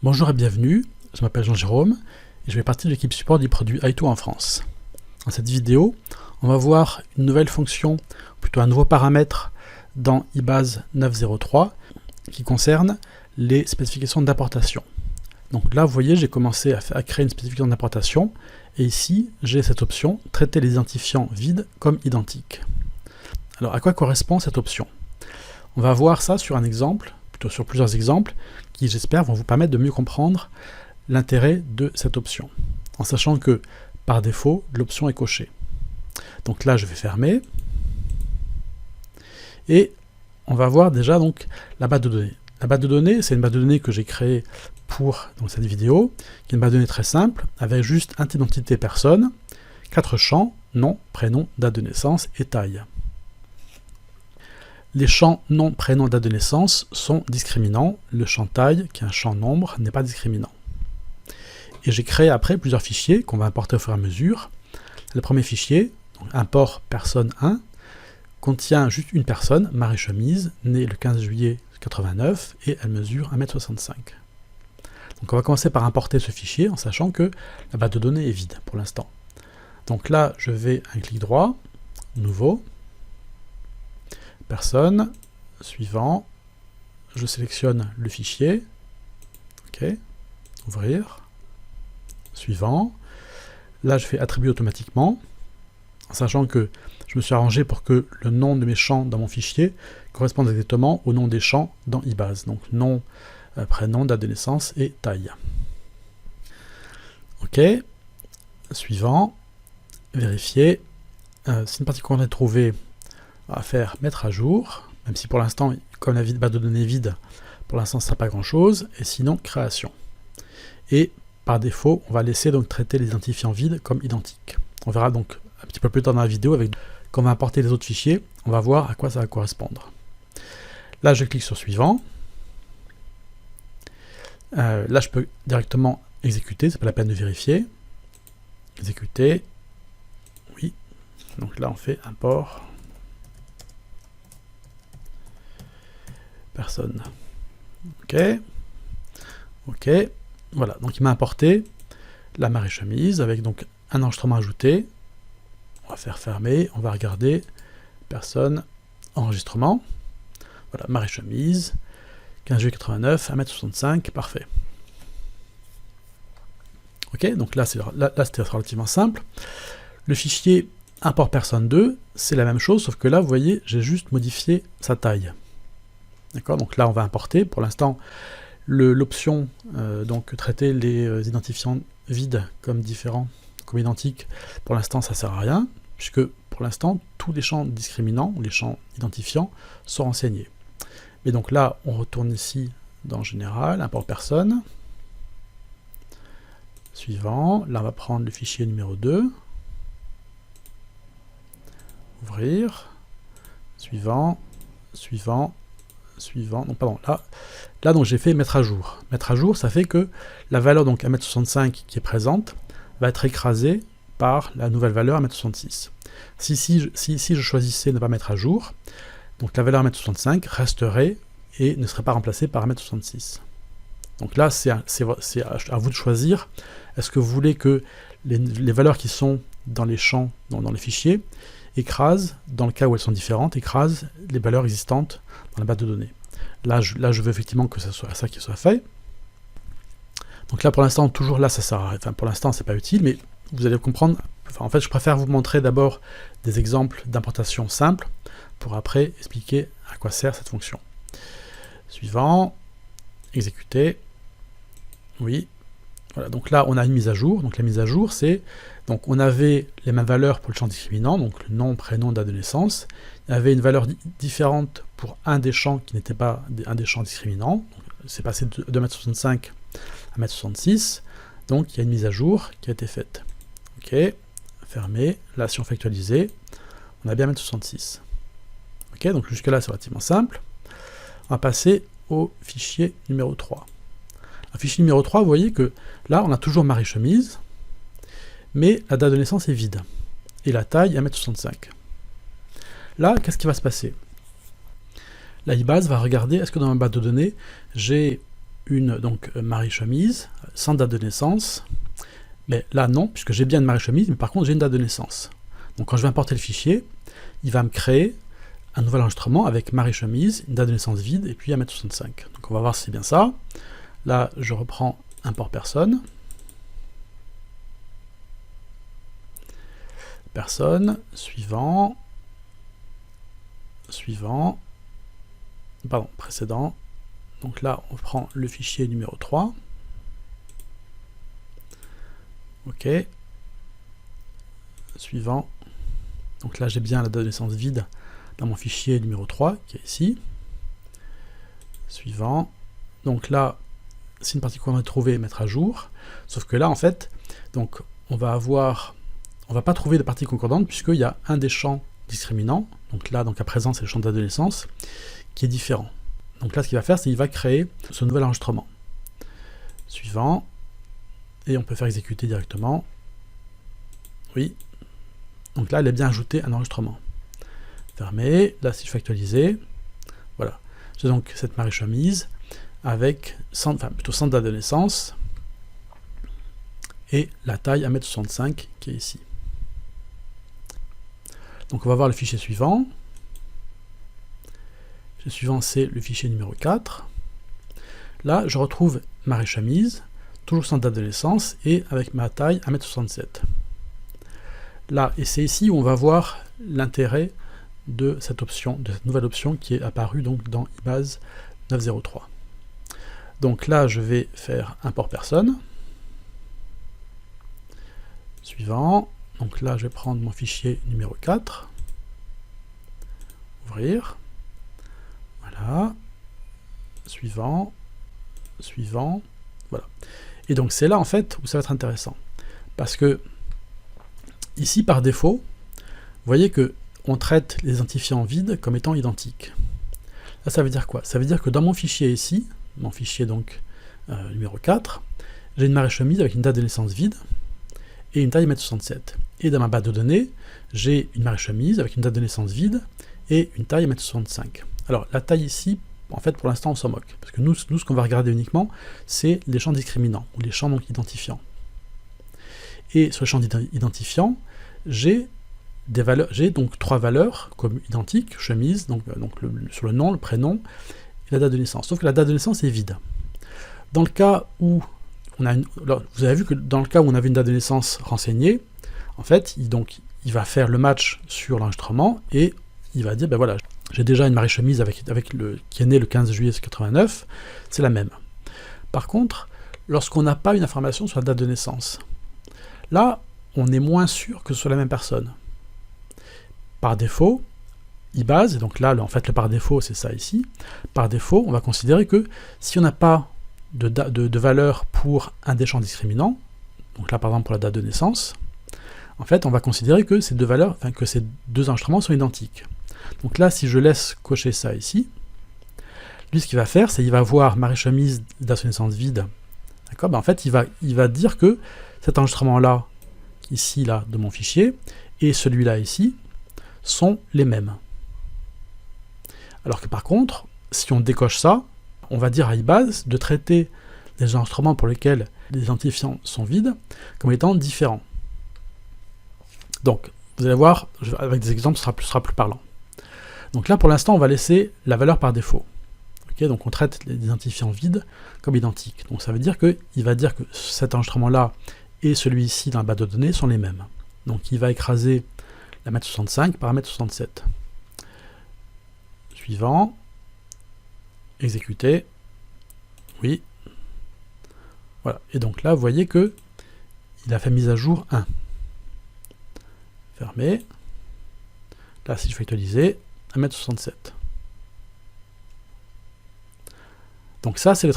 Bonjour et bienvenue, je m'appelle Jean-Jérôme et je fais partie de l'équipe support du produit i2 en France. Dans cette vidéo, on va voir une nouvelle fonction, plutôt un nouveau paramètre dans ibase 903 qui concerne les spécifications d'importation. Donc là, vous voyez, j'ai commencé à créer une spécification d'importation et ici, j'ai cette option « Traiter les identifiants vides comme identiques ». Alors, à quoi correspond cette option? On va voir ça sur un exemple, plutôt sur plusieurs exemples, qui j'espère vont vous permettre de mieux comprendre l'intérêt de cette option, en sachant que par défaut, l'option est cochée. Donc là, je vais fermer, et on va voir déjà donc la base de données. La base de données, c'est une base de données que j'ai créée pour cette vidéo, qui est une base de données très simple, avec juste un type d'identité personne, 4 champs, nom, prénom, date de naissance et taille. Les champs nom, prénom, date de naissance sont discriminants. Le champ taille, qui est un champ nombre, n'est pas discriminant. Et j'ai créé après plusieurs fichiers qu'on va importer au fur et à mesure. Le premier fichier, donc import personne 1, contient juste une personne, Marie Chemise, née le 15 juillet 89, et elle mesure 1,65 m. Donc on va commencer par importer ce fichier en sachant que la base de données est vide pour l'instant. Donc là, je vais un clic droit, nouveau, personne, suivant, je sélectionne le fichier, ok, ouvrir, suivant, là je fais attribuer automatiquement, en sachant que je me suis arrangé pour que le nom de mes champs dans mon fichier corresponde exactement au nom des champs dans ibase, donc nom, prénom, date de naissance et taille. Ok, suivant, vérifier, si une partie qu'on a trouvée, on va faire mettre à jour, même si pour l'instant, comme la base de données est vide, pour l'instant ça ne sert pas grand chose, et sinon création. Et par défaut, on va laisser donc traiter les identifiants vides comme identiques. On verra donc un petit peu plus tard dans la vidéo, quand on va importer les autres fichiers, on va voir à quoi ça va correspondre. Là, je clique sur suivant. Là, je peux directement exécuter, c'est pas la peine de vérifier. Exécuter. Oui. Donc là, on fait import personne. Ok. Ok. Voilà. Donc il m'a importé la Marie Chemise avec donc un enregistrement ajouté. On va faire fermer. On va regarder personne enregistrement. Voilà. Marie Chemise. 15 juillet 89, 1,65 m, parfait. Ok, donc là, c'était relativement simple. Le fichier import personne 2, c'est la même chose, sauf que là, vous voyez, j'ai juste modifié sa taille. D'accord, donc là, on va importer. Pour l'instant, l'option, donc traiter les identifiants vides comme différents, comme identiques, pour l'instant, ça ne sert à rien, puisque pour l'instant, tous les champs discriminants, ou les champs identifiants, sont renseignés. Et donc là, on retourne ici dans Général, import personne. Suivant, là on va prendre le fichier numéro 2. Ouvrir. Suivant, suivant, suivant. Non, pardon, là donc j'ai fait mettre à jour. Mettre à jour, ça fait que la valeur donc 1,65 m qui est présente va être écrasée par la nouvelle valeur 1,66 m. Si je choisissais ne pas mettre à jour, donc la valeur 1,65 m resterait et ne serait pas remplacée par 1,66 m. Donc là, c'est à vous de choisir. Est-ce que vous voulez que les valeurs qui sont dans les champs, dans les fichiers, écrasent, dans le cas où elles sont différentes, écrasent les valeurs existantes dans la base de données. Là, je veux effectivement que ce soit ça qui soit fait. Donc là, pour l'instant, toujours là, ça sert à rien. Enfin, pour l'instant, c'est pas utile, mais vous allez comprendre. Enfin, en fait, je préfère vous montrer d'abord des exemples d'importation simples, pour après expliquer à quoi sert cette fonction. Suivant, exécuter, oui, voilà, donc là on a une mise à jour, donc la mise à jour c'est, donc on avait les mêmes valeurs pour le champ discriminant, donc le nom, prénom, date de naissance, il y avait une valeur différente pour un des champs qui n'était pas un des champs discriminants, c'est passé de 2,65 m à 1,66 m, donc il y a une mise à jour qui a été faite. Ok, fermé, là si on fait actualiser, on a bien 1,66 m. Ok, donc jusque là c'est relativement simple. On va passer au fichier numéro 3. Le fichier numéro 3, vous voyez que là, on a toujours Marie Chemise, mais la date de naissance est vide. Et la taille, 1,65 m. Là, qu'est-ce qui va se passer? La ibase va regarder, est-ce que dans ma base de données, j'ai donc Marie Chemise, sans date de naissance. Mais là non, puisque j'ai bien une Marie Chemise, mais par contre j'ai une date de naissance. Donc quand je vais importer le fichier, il va me créer un nouvel enregistrement avec Marie Chemise, une date de naissance vide, et puis 1m65. Donc on va voir si c'est bien ça. Là, je reprends import personne. Personne, suivant, pardon, précédent. Donc là, on prend le fichier numéro 3. OK. Suivant. Donc là, j'ai bien la date de naissance vide dans mon fichier numéro 3, qui est ici. Suivant. Donc là, c'est une partie qu'on va trouver et mettre à jour. Sauf que là, en fait, donc on va pas trouver de partie concordante puisqu'il y a un des champs discriminants. Donc là, donc à présent, c'est le champ de date de naissance qui est différent. Donc là, ce qu'il va faire, c'est qu'il va créer ce nouvel enregistrement. Suivant. Et on peut faire exécuter directement. Oui. Donc là, il a bien ajouté un enregistrement. Fermé. Là, si je fais actualiser, voilà. J'ai donc cette Marie Chemise avec 100 date de naissance et la taille 1m65 qui est ici. Donc on va voir le fichier suivant. Le suivant, c'est le fichier numéro 4. Là, je retrouve Marie Chemise, toujours sans date de naissance et avec ma taille 1m67. Là, et c'est ici où on va voir l'intérêt de cette option, de cette nouvelle option qui est apparue donc dans IBase 903. Donc là, je vais faire import personne. Suivant. Donc là, je vais prendre mon fichier numéro 4. Ouvrir. Voilà. Suivant. Suivant. Voilà. Et donc c'est là en fait où ça va être intéressant. Parce que ici, par défaut, vous voyez que on traite les identifiants vides comme étant identiques. Là, ça veut dire quoi? Ça veut dire que dans mon fichier ici, mon fichier donc numéro 4, j'ai une Marie Chemise avec une date de naissance vide et une taille 1m67. Et dans ma base de données, j'ai une Marie Chemise avec une date de naissance vide et une taille 1m65. Alors la taille ici, en fait pour l'instant on s'en moque, parce que nous ce qu'on va regarder uniquement, c'est les champs discriminants, ou les champs donc identifiants. Et sur le champ identifiant, j'ai donc 3 valeurs comme identiques, chemise, donc sur le nom, le prénom, et la date de naissance. Sauf que la date de naissance est vide. Dans le cas où on a vous avez vu que dans le cas où on avait une date de naissance renseignée, en fait, il va faire le match sur l'enregistrement et il va dire, ben voilà, j'ai déjà une Marie Chemise qui est née le 15 juillet 89, c'est la même. Par contre, lorsqu'on n'a pas une information sur la date de naissance, là, on est moins sûr que ce soit la même personne. Par défaut, IBase, et donc là, en fait, le par défaut, c'est ça ici, par défaut, on va considérer que si on n'a pas de valeur pour un des champs discriminants, donc là, par exemple, pour la date de naissance, en fait, on va considérer que ces deux valeurs, que ces deux enregistrements sont identiques. Donc là, si je laisse cocher ça ici, lui, ce qu'il va faire, c'est qu'il va voir Marie Chemise date de naissance vide. D'accord, ben en fait, il va dire que cet enregistrement-là, ici, là, de mon fichier, et celui-là, ici, sont les mêmes. Alors que par contre, si on décoche ça, on va dire à IBase de traiter les enregistrements pour lesquels les identifiants sont vides comme étant différents. Donc, vous allez voir, avec des exemples, ce sera plus parlant. Donc là, pour l'instant, on va laisser la valeur par défaut. Okay, donc on traite les identifiants vides comme identiques. Donc ça veut dire qu'il va dire que cet enregistrement-là et celui-ci dans la base de données sont les mêmes. Donc il va écraser la 1m65 par 1m67. Suivant. Exécuter. Oui. Voilà. Et donc là, vous voyez que il a fait mise à jour 1. Fermé. Là, si je fais actualiser, 1m67. Donc ça, c'est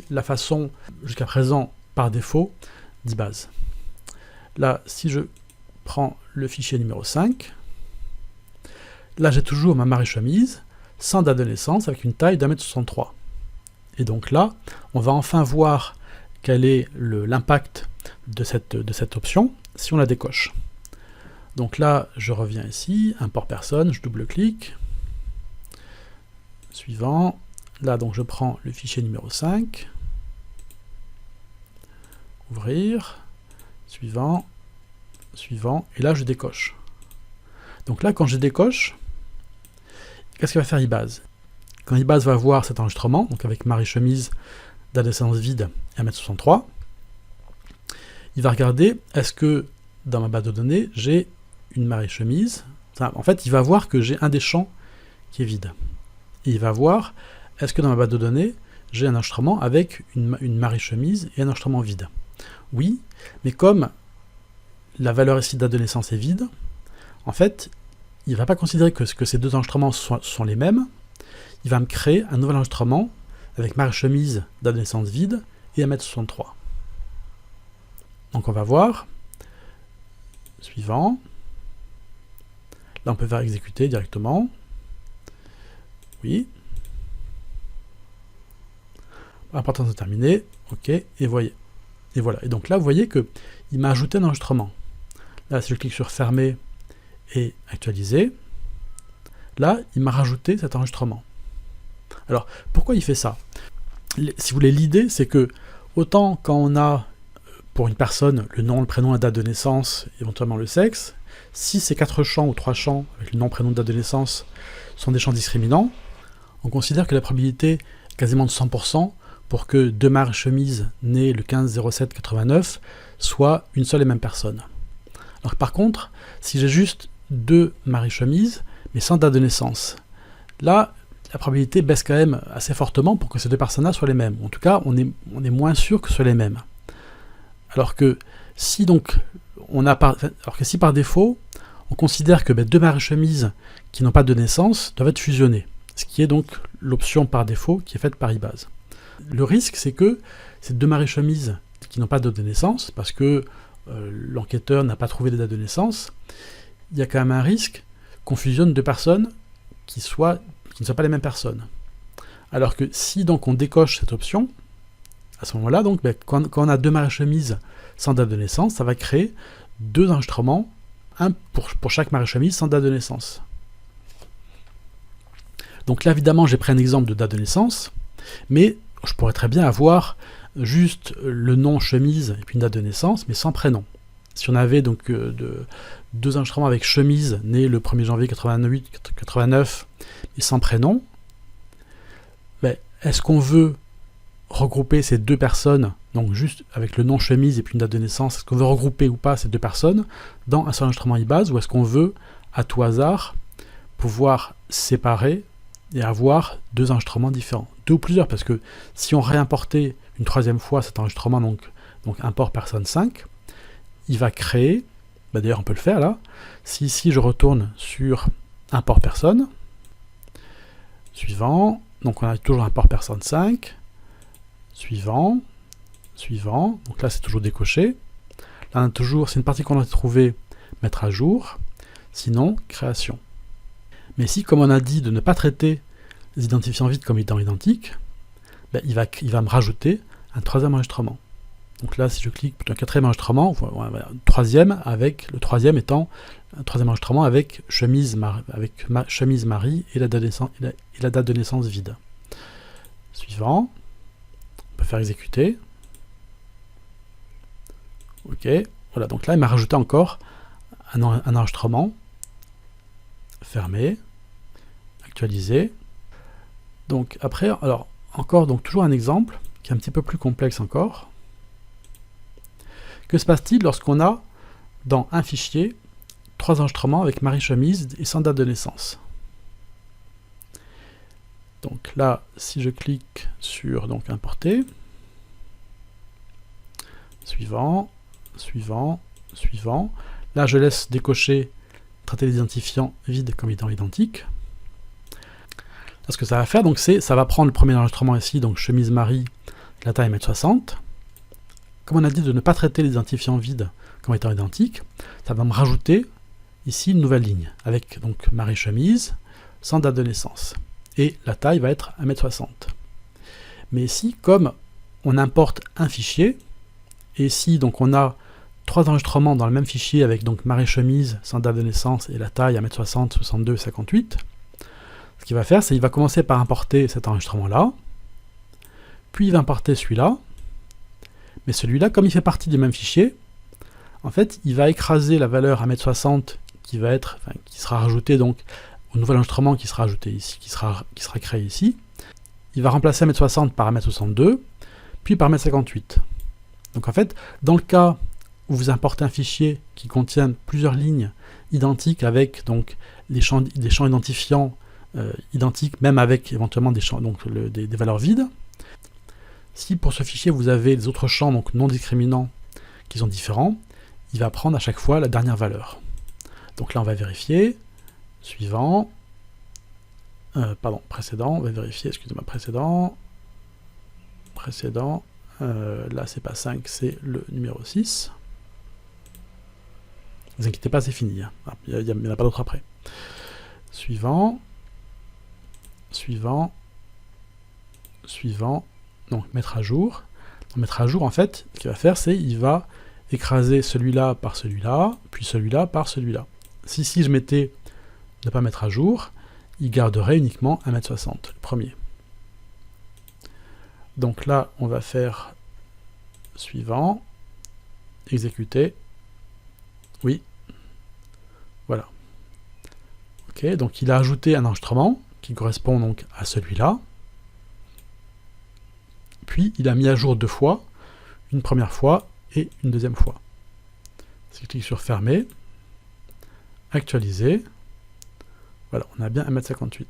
la façon, jusqu'à présent, par défaut, d'IBase. Là, si je prends le fichier numéro 5, là, j'ai toujours ma Marie Chemise, sans date de naissance, avec une taille d'1m63. Et donc là, on va enfin voir quel est l'impact de cette option, si on la décoche. Donc là, je reviens ici, import personne, je double-clique. Suivant. Là, donc, je prends le fichier numéro 5. Ouvrir. Suivant. Suivant. Et là, je décoche. Donc là, quand je décoche, qu'est-ce qu'il va faire eBase? Quand eBase va voir cet enregistrement, donc avec Marie Chemise, date de naissance vide et 1m63, il va regarder, est-ce que dans ma base de données, j'ai une Marie Chemise. Enfin, en fait, il va voir que j'ai un des champs qui est vide. Et il va voir, est-ce que dans ma base de données, j'ai un enregistrement avec une Marie Chemise et un enregistrement vide? Oui, mais comme la valeur ici de date de naissance est vide, en fait, il ne va pas considérer que ces deux enregistrements sont les mêmes. Il va me créer un nouvel enregistrement avec Marie Chemise, date de naissance vide et 1m63. Donc on va voir. Suivant. Là, on peut faire exécuter directement. Oui. Importance de terminer. OK. Et voyez. Et voilà. Et donc là, vous voyez que il m'a ajouté un enregistrement. Là, si je clique sur fermer et actualiser, là, il m'a rajouté cet enregistrement. Alors, pourquoi il fait ça? Si vous voulez, l'idée, c'est que autant quand on a pour une personne le nom, le prénom, la date de naissance, éventuellement le sexe, si ces 4 champs ou 3 champs avec le nom, prénom, date de naissance sont des champs discriminants, on considère que la probabilité est quasiment de 100% pour que deux Marie Chemise nées le 15-07-89 soient une seule et même personne. Alors par contre, si j'ai juste 2 Marie Chemise, mais sans date de naissance, là, la probabilité baisse quand même assez fortement pour que ces deux personnes-là soient les mêmes. En tout cas, on est moins sûr que ce soit les mêmes. Alors que si donc si par défaut, on considère que deux Marie Chemise qui n'ont pas de naissance doivent être fusionnées, ce qui est donc l'option par défaut qui est faite par eBase. Le risque, c'est que ces deux Marie Chemise qui n'ont pas de date de naissance, parce que l'enquêteur n'a pas trouvé de date de naissance, il y a quand même un risque qu'on fusionne deux personnes qui ne soient pas les mêmes personnes. Alors que si donc on décoche cette option, à ce moment-là, donc, quand on a deux Marie Chemise sans date de naissance, ça va créer 2 enregistrements, un pour chaque Marie Chemise sans date de naissance. Donc là, évidemment, j'ai pris un exemple de date de naissance, mais je pourrais très bien avoir juste le nom Chemise et puis une date de naissance, mais sans prénom. Si on avait donc 2 enregistrements avec Chemise, né le 1er janvier 89, et sans prénom, est-ce qu'on veut regrouper ces 2 personnes, donc juste avec le nom Chemise et puis une date de naissance, est-ce qu'on veut regrouper ou pas ces 2 personnes dans un seul enregistrement eBase, ou est-ce qu'on veut, à tout hasard, pouvoir séparer et avoir 2 enregistrements différents, 2 ou plusieurs, parce que si on réimportait une 3e fois cet enregistrement, donc import personne 5, il va créer, d'ailleurs on peut le faire là, si ici je retourne sur import personne, suivant, donc on a toujours import personne 5, suivant, suivant, donc là c'est toujours décoché, là on a toujours, c'est une partie qu'on a trouvé, mettre à jour, sinon création. Mais si, comme on a dit de ne pas traiter les identifiants vides comme étant identiques, il va me rajouter un 3e enregistrement. Donc là, si je clique plutôt un 4e enregistrement, voilà, 3e avec le 3e étant un 3e enregistrement avec chemise Marie et la date de naissance vide. Suivant, on peut faire exécuter. Ok, voilà, donc là il m'a rajouté encore un enregistrement. Fermé, actualiser. Donc après, alors encore donc toujours un exemple qui est un petit peu plus complexe encore. Que se passe-t-il lorsqu'on a dans un fichier 3 enregistrements avec Marie Chemise et sans date de naissance? Donc là, si je clique sur donc importer, suivant, suivant, suivant, là je laisse décocher traiter les identifiants vides comme étant identiques. Là, ce que ça va faire, donc ça va prendre le premier enregistrement ici, donc chemise Marie, la taille 1m60. Comme on a dit de ne pas traiter les identifiants vides comme étant identiques, ça va me rajouter ici une nouvelle ligne, avec donc Marie Chemise, sans date de naissance. Et la taille va être 1m60. Mais ici, comme on importe un fichier, et si donc on a 3 enregistrements dans le même fichier avec donc Marie Chemise sans date de naissance et la taille 1m60, 62, 58, Ce qu'il va faire, c'est qu'il va commencer par importer cet enregistrement-là, puis il va importer celui-là, mais celui-là, comme il fait partie du même fichier, en fait, il va écraser la valeur 1m60 qui sera rajoutée donc au nouvel enregistrement qui sera ajouté ici, qui sera créé ici. Il va remplacer 1m60 par 1m62, puis par 1m58. Donc en fait, dans le cas où vous importez un fichier qui contient plusieurs lignes identiques avec donc des champs identifiants identiques, même avec éventuellement des champs, donc des valeurs vides. Si pour ce fichier vous avez des autres champs donc non discriminants qui sont différents, il va prendre à chaque fois la dernière valeur. Donc là on va vérifier, suivant, précédent, on va vérifier, excusez-moi, précédent, là c'est pas 5, c'est le numéro 6. Ne vous inquiétez pas, c'est fini, hein. Il n'y en a pas d'autre après. Suivant, donc mettre à jour. Donc, mettre à jour, en fait, ce qu'il va faire, c'est il va écraser celui-là par celui-là, puis celui-là par celui-là. Si je mettais ne pas mettre à jour, il garderait uniquement 1m60, le premier. Donc là, on va faire suivant, exécuter, oui, voilà. Ok, donc il a ajouté un enregistrement qui correspond donc à celui-là, puis il a mis à jour 2 fois, une première fois et une deuxième fois. Si je clique sur fermer, actualiser, voilà, on a bien 1m58.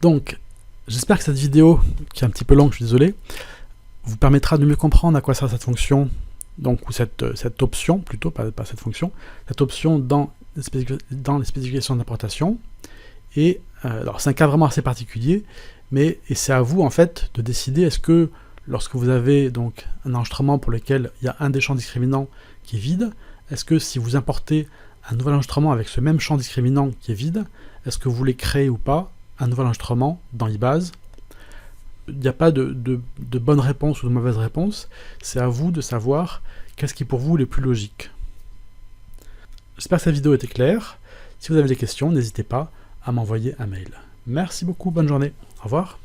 Donc, j'espère que cette vidéo, qui est un petit peu longue, je suis désolé, vous permettra de mieux comprendre à quoi sert cette fonction, donc, ou cette option, plutôt, pas cette fonction, cette option dans les spécifications d'importation. Et alors, c'est un cas vraiment assez particulier, mais c'est à vous, en fait, de décider, est-ce que, lorsque vous avez donc un enregistrement pour lequel il y a un des champs discriminants qui est vide, est-ce que si vous importez un nouvel enregistrement avec ce même champ discriminant qui est vide, est-ce que vous voulez créer ou pas un nouvel enregistrement dans eBase? Il n'y a pas de bonne réponse ou de mauvaise réponse, c'est à vous de savoir qu'est-ce qui pour vous est le plus logique. J'espère que cette vidéo était claire. Si vous avez des questions, n'hésitez pas à m'envoyer un mail. Merci beaucoup, bonne journée, au revoir.